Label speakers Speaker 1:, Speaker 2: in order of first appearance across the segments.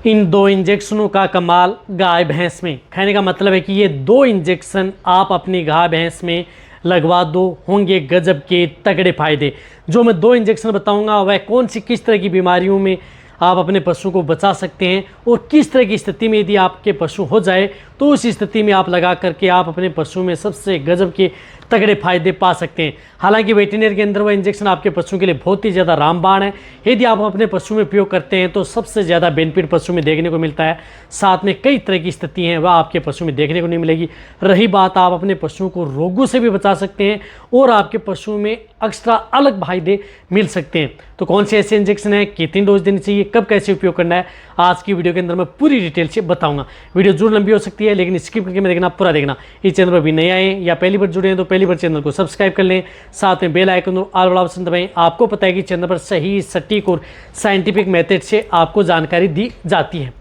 Speaker 1: इन दो इंजेक्शनों का कमाल गाय भैंस में। कहने का मतलब है कि ये दो इंजेक्शन आप अपनी गाय भैंस में लगवा दो, होंगे गजब के तगड़े फायदे। जो मैं दो इंजेक्शन बताऊंगा वह कौन सी किस तरह की बीमारियों में आप अपने पशु को बचा सकते हैं और किस तरह की स्थिति में यदि आपके पशु हो जाए तो उस स्थिति में आप लगा करके आप अपने पशु में सबसे गजब के तगड़े फायदे पा सकते हैं। हालांकि वेटरनरी के अंदर वह इंजेक्शन आपके पशु के लिए बहुत ही ज़्यादा रामबाण है। यदि आप अपने पशु में उपयोग करते हैं तो सबसे ज़्यादा बेनिफिट पशु में देखने को मिलता है। साथ में कई तरह की स्थिति हैं वह आपके पशु में देखने को नहीं मिलेगी। रही बात, आप अपने पशुओं को रोगों से भी बचा सकते हैं और आपके पशु में एक्स्ट्रा अलग फायदे मिल सकते हैं। तो कौन से ऐसे इंजेक्शन है, कितनी डोज देनी चाहिए, कब कैसे उपयोग करना है, आज की वीडियो के अंदर मैं पूरी डिटेल से बताऊंगा। वीडियो जरूर लंबी हो सकती है लेकिन स्किप करके मैं देखना, पूरा देखना। इस चैनल पर भी नए आए या पहली बार जुड़े हैं तो पहली बार चैनल को सब्सक्राइब कर लें, साथ में बेल आइकन और ऑल वाला ऑप्शन दबाएं। आपको पता है कि चैनल पर सही, सटीक और साइंटिफिक मेथड से आपको जानकारी दी जाती है।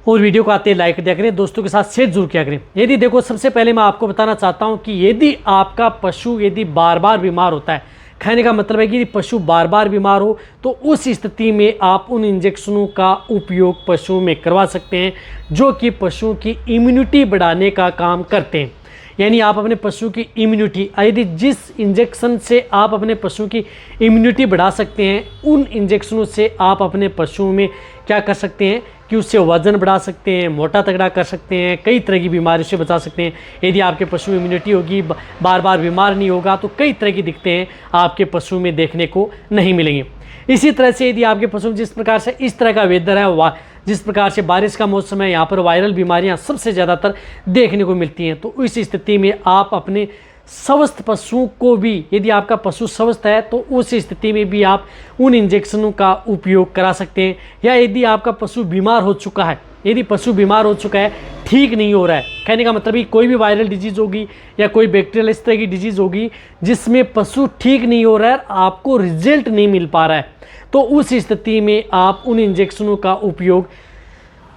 Speaker 1: और वीडियो को आते ही लाइक दिया करें, दोस्तों के साथ शेयर जरूर किया करें। यदि देखो, सबसे पहले मैं आपको बताना चाहता हूं कि यदि आपका पशु यदि बार बार बीमार होता है, कहने का मतलब है कि यदि पशु बार बार बीमार हो तो उस स्थिति में आप उन इंजेक्शनों का उपयोग पशु में करवा सकते हैं जो कि पशु की इम्यूनिटी बढ़ाने का काम करते हैं। यानी आप अपने पशु की इम्यूनिटी, यदि जिस इंजेक्शन से आप अपने पशु की इम्यूनिटी बढ़ा सकते हैं उन इंजेक्शनों से आप अपने पशु में क्या कर सकते हैं कि उससे वजन बढ़ा सकते हैं, मोटा तगड़ा कर सकते हैं, कई तरह की बीमारियों से बचा सकते हैं। यदि आपके पशु में इम्यूनिटी होगी, बार बार बीमार नहीं होगा तो कई तरह की दिक्कतें आपके पशु में देखने को नहीं मिलेंगी। इसी तरह से यदि आपके पशु जिस प्रकार से इस तरह का वेदर है, जिस प्रकार से बारिश का मौसम है, यहाँ पर वायरल बीमारियाँ सबसे ज़्यादातर देखने को मिलती हैं, तो इस स्थिति में आप अपने स्वस्थ पशुओं को भी, यदि आपका पशु स्वस्थ है तो उस स्थिति में भी आप उन इंजेक्शनों का उपयोग करा सकते हैं। या यदि आपका पशु बीमार हो चुका है, यदि पशु बीमार हो चुका है, ठीक नहीं हो रहा है, कहने का मतलब कि कोई भी वायरल डिजीज़ होगी या कोई बैक्टीरियल इस तरह की डिजीज़ होगी जिसमें पशु ठीक नहीं हो रहा है, आपको रिजल्ट नहीं मिल पा रहा है, तो उस स्थिति में आप उन इंजेक्शनों का उपयोग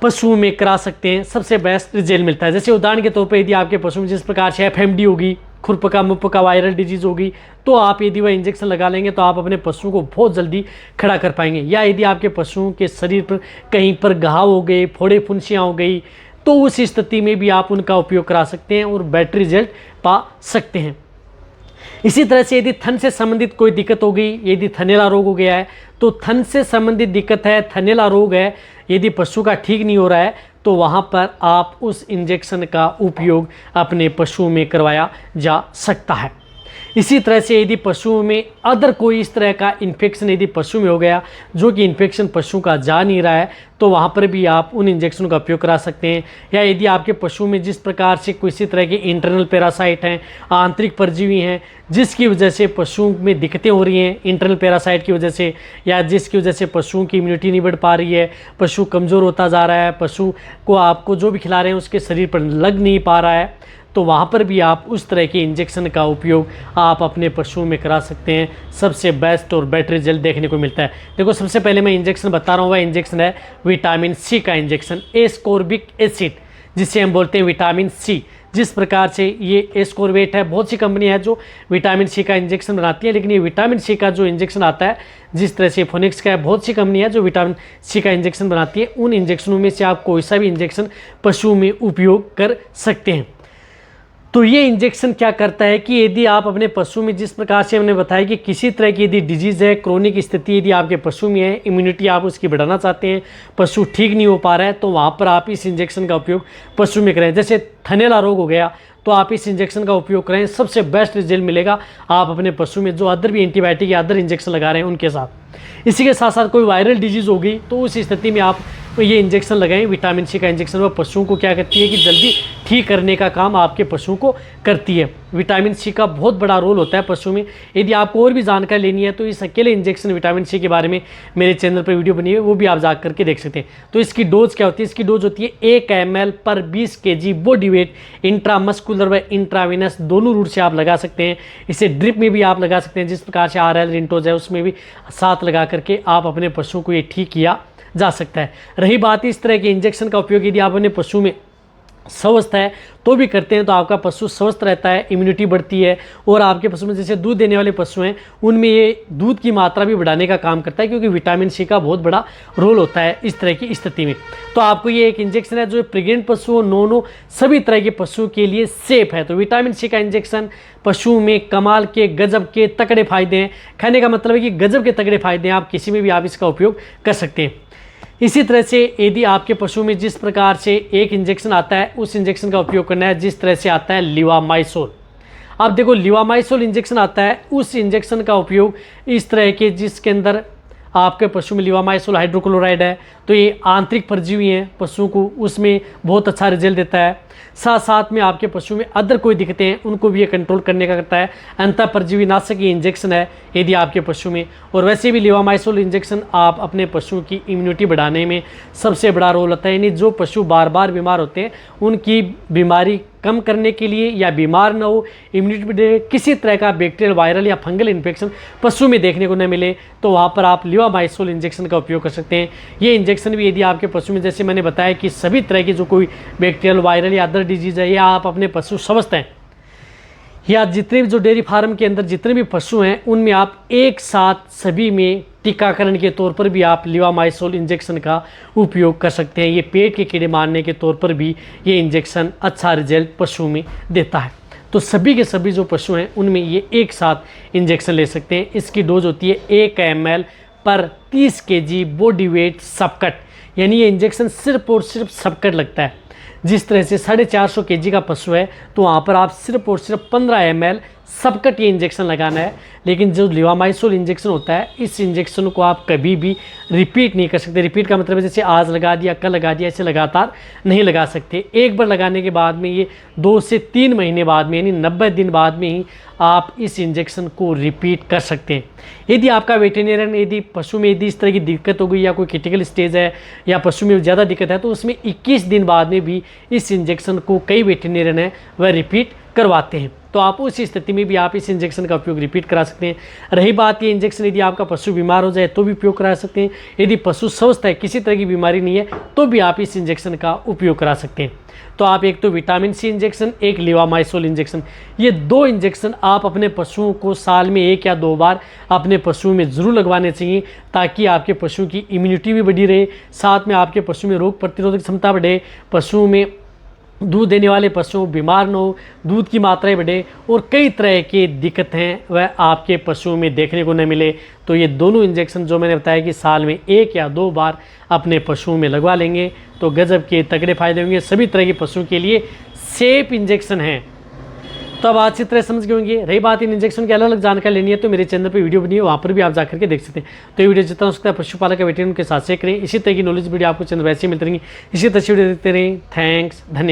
Speaker 1: पशुओं में करा सकते हैं, सबसे बेस्ट रिजल्ट मिलता है। जैसे उदाहरण के तौर पे यदि आपके पशु में जिस प्रकार से एफएमडी होगी, खुरपका मुपका वायरल डिजीज़ होगी, तो आप यदि वह इंजेक्शन लगा लेंगे तो आप अपने पशुओं को बहुत जल्दी खड़ा कर पाएंगे। या यदि आपके पशुओं के शरीर पर कहीं पर घाव हो गए, फोड़े फुंसियाँ हो गई, तो उस स्थिति में भी आप उनका उपयोग करा सकते हैं और बेटर रिजल्ट पा सकते हैं। इसी तरह से यदि थन से संबंधित कोई दिक्कत हो गई, यदि थनैला रोग हो गया है, तो थन से संबंधित दिक्कत है, थनैला रोग है, यदि पशु का ठीक नहीं हो रहा है तो वहाँ पर आप उस इंजेक्शन का उपयोग अपने पशु में करवाया जा सकता है। इसी तरह से यदि पशुओं में अदर कोई इस तरह का इन्फेक्शन यदि पशु में हो गया जो कि इन्फेक्शन पशु का जा नहीं रहा है, तो वहाँ पर भी आप उन इंजेक्शन का उपयोग करा सकते हैं। या यदि आपके पशु में जिस प्रकार से किसी तरह के इंटरनल पैरासाइट हैं, आंतरिक परजीवी हैं, जिसकी वजह से पशुओं में दिक्कतें हो रही हैं इंटरनल पैरासाइट की वजह से, या जिसकी वजह से पशुओं की इम्यूनिटी नहीं बढ़ पा रही है, पशु कमज़ोर होता जा रहा है, पशु को आपको जो भी खिला रहे हैं उसके शरीर पर लग नहीं पा रहा है, तो वहाँ पर भी आप उस तरह के इंजेक्शन का उपयोग आप अपने पशुओं में करा सकते हैं। सबसे बेस्ट और बेटर रिजल्ट देखने को मिलता है। देखो, सबसे पहले मैं इंजेक्शन बता रहा हूँ, वह इंजेक्शन है विटामिन सी का इंजेक्शन, एस्कॉर्बिक एसिड, जिसे हम बोलते हैं विटामिन सी। जिस प्रकार से ये एस्कॉर्बेट है, बहुत सी कंपनी है जो विटामिन सी का इंजेक्शन बनाती है, लेकिन ये विटामिन सी का जो इंजेक्शन आता है, जिस तरह से फोनिक्स का है, बहुत सी कंपनी है जो विटामिन सी का इंजेक्शन बनाती है, उन इंजेक्शनों में से आप कोई सा भी इंजेक्शन पशु में उपयोग कर सकते हैं। तो ये इंजेक्शन क्या करता है कि यदि आप अपने पशु में, जिस प्रकार से हमने बताया कि किसी तरह की यदि डिजीज़ है, क्रोनिक स्थिति यदि आपके पशु में है, इम्यूनिटी आप उसकी बढ़ाना चाहते हैं, पशु ठीक नहीं हो पा रहा है, तो वहाँ पर आप इस इंजेक्शन का उपयोग पशु में करें। जैसे थनैला रोग हो गया तो आप इस इंजेक्शन का उपयोग करें, सबसे बेस्ट रिजल्ट मिलेगा आप अपने पशु में जो अदर भी एंटीबायोटिक या अदर इंजेक्शन लगा रहे हैं उनके साथ। इसी के साथ साथ कोई वायरल डिजीज़ होगी तो उस स्थिति में आप ये इंजेक्शन लगाएं, विटामिन सी का इंजेक्शन। वह पशुओं को क्या करती है कि जल्दी ठीक करने का काम आपके पशुओं को करती है। विटामिन सी का बहुत बड़ा रोल होता है पशु में। यदि आपको और भी जानकारी लेनी है तो इस अकेले इंजेक्शन विटामिन सी के बारे में मेरे चैनल पर वीडियो बनी है, वो भी आप जा करके देख सकते हैं। तो इसकी डोज क्या होती है? इसकी डोज होती है 1 ml पर 20 kg बॉडी वेट, इंट्रामस्कुलर व इंट्रावेनस दोनों रूट से आप लगा सकते हैं। इसे ड्रिप में भी आप लगा सकते हैं, जिस प्रकार से RL रिंटोज है उसमें भी साथ लगा करके आप अपने पशुओं को ये ठीक किया जा सकता है। रही बात इस तरह के इंजेक्शन का उपयोग यदि आप अपने पशु में स्वस्थ है तो भी करते हैं तो आपका पशु स्वस्थ रहता है, इम्यूनिटी बढ़ती है। और आपके पशु में जैसे दूध देने वाले पशु हैं उनमें ये दूध की मात्रा भी बढ़ाने का काम करता है, क्योंकि विटामिन सी का बहुत बड़ा रोल होता है इस तरह की स्थिति में। तो आपको ये एक इंजेक्शन है जो प्रेग्नेंट पशु हो, नॉनो सभी तरह के पशुओं के लिए सेफ है। तो विटामिन सी का इंजेक्शन पशुओं में कमाल के, गजब के, तगड़े फायदे हैं। कहने का मतलब है कि गजब के तगड़े फायदे हैं, आप किसी में भी आप इसका उपयोग कर सकते हैं। इसी तरह से यदि आपके पशु में जिस प्रकार से एक इंजेक्शन आता है उस इंजेक्शन का उपयोग करना है जिस तरह से आता है लिवामाइसोल। अब देखो लिवामाइसोल इंजेक्शन आता है, उस इंजेक्शन का उपयोग इस तरह के जिसके अंदर आपके पशु में लिवामाइसोल हाइड्रोक्लोराइड है, तो ये आंतरिक परजीवी हैं पशुओं को, उसमें बहुत अच्छा रिजल्ट देता है। साथ साथ में आपके पशु में अदर कोई दिक्कतें हैं उनको भी ये कंट्रोल करने का करता है। अंतः परजीवी नाशक ये इंजेक्शन है यदि आपके पशु में। और वैसे भी लिवामाइसोल इंजेक्शन आप अपने पशुओं की इम्यूनिटी बढ़ाने में सबसे बड़ा रोल होता है। यानी जो पशु बार बार बीमार होते हैं उनकी बीमारी कम करने के लिए या बीमार न हो, इम्यूनिटी बढ़े, किसी तरह का बैक्टीरियल, वायरल या फंगल इन्फेक्शन पशु में देखने को न मिले, तो वहाँ पर आप लिवामाइसोल इंजेक्शन का उपयोग कर सकते हैं। ये इंजेक्शन भी यदि आपके पशु में, जैसे मैंने बताया कि सभी तरह की जो कोई बैक्टीरियल, वायरल या अदर डिजीज़ है, या आप अपने पशु स्वस्थ हैं, या जितने भी जो डेयरी फार्म के अंदर जितने भी पशु हैं उनमें आप एक साथ सभी में टीकाकरण के तौर पर भी आप लिवामाइसोल इंजेक्शन का उपयोग कर सकते हैं। ये पेट के कीड़े मारने के तौर पर भी ये इंजेक्शन अच्छा रिजल्ट पशु में देता है। तो सभी के सभी जो पशु हैं उनमें ये एक साथ इंजेक्शन ले सकते हैं। इसकी डोज होती है 1 ml पर 30 kg बॉडी वेट सबकट, यानी ये इंजेक्शन सिर्फ और सिर्फ सबकट लगता है। जिस तरह से 450 kg का पशु है तो वहाँ पर आप सिर्फ और सिर्फ 15 ml सबकट ये इंजेक्शन लगाना है। लेकिन जो लिवामाइसोल इंजेक्शन होता है, इस इंजेक्शन को आप कभी भी रिपीट नहीं कर सकते। रिपीट का मतलब है जैसे आज लगा दिया, कल लगा दिया, ऐसे लगातार नहीं लगा सकते। एक बार लगाने के बाद में ये 2 से 3 महीने बाद में, यानी 90 दिन बाद में ही आप इस इंजेक्शन को रिपीट कर सकते हैं। यदि आपका वेटेरिनियन, यदि पशु में यदि इस तरह की दिक्कत हो गई या कोई क्रिटिकल स्टेज है या पशु में ज़्यादा दिक्कत है, तो उसमें 21 दिन बाद में भी इस इंजेक्शन को कई वेटेरिनियन हैं वह रिपीट करवाते हैं। तो आप उस स्थिति में भी आप इस इंजेक्शन का उपयोग रिपीट करा सकते हैं। रही बात ये इंजेक्शन यदि आपका पशु बीमार हो जाए तो भी उपयोग करा सकते हैं। यदि पशु स्वस्थ है, किसी तरह की बीमारी नहीं है, तो भी आप इस इंजेक्शन का उपयोग करा सकते हैं। तो आप एक तो विटामिन सी इंजेक्शन, एक लिवामाइसोल इंजेक्शन, ये 2 इंजेक्शन आप अपने पशुओं को साल में 1 या 2 बार अपने पशुओं में ज़रूर लगवाने चाहिए, ताकि आपके पशु की इम्यूनिटी भी बढ़ी रहे, साथ में आपके पशु में रोग प्रतिरोधक क्षमता बढ़े, पशुओं में दूध देने वाले पशु बीमार न हो, दूध की मात्राएं बढ़े, और कई तरह की दिक्कत हैं वह आपके पशुओं में देखने को न मिले। तो ये दोनों इंजेक्शन जो मैंने बताया कि साल में 1 या 2 बार अपने पशुओं में लगवा लेंगे तो गजब के तगड़े फायदे होंगे। सभी तरह के पशुओं के लिए सेफ इंजेक्शन हैं। तो अब अच्छी तरह समझ गए होंगे। रही बात इन इंजेक्शन की अलग अलग जानकारी लेनी है तो मेरे चैनल पे वीडियो बनी है, वहाँ पर भी आप जाकर के देख सकते हैं। तो ये वीडियो जितना हो सकता है पशुपालक या वेटेरियन के साथ शेयर करें। इसी तरह की नॉलेज वीडियो आपको चैनल वैसे ही मिलती रहेंगी। इसी तरह से वीडियो देखते रहें। थैंक्स, धन्यवाद।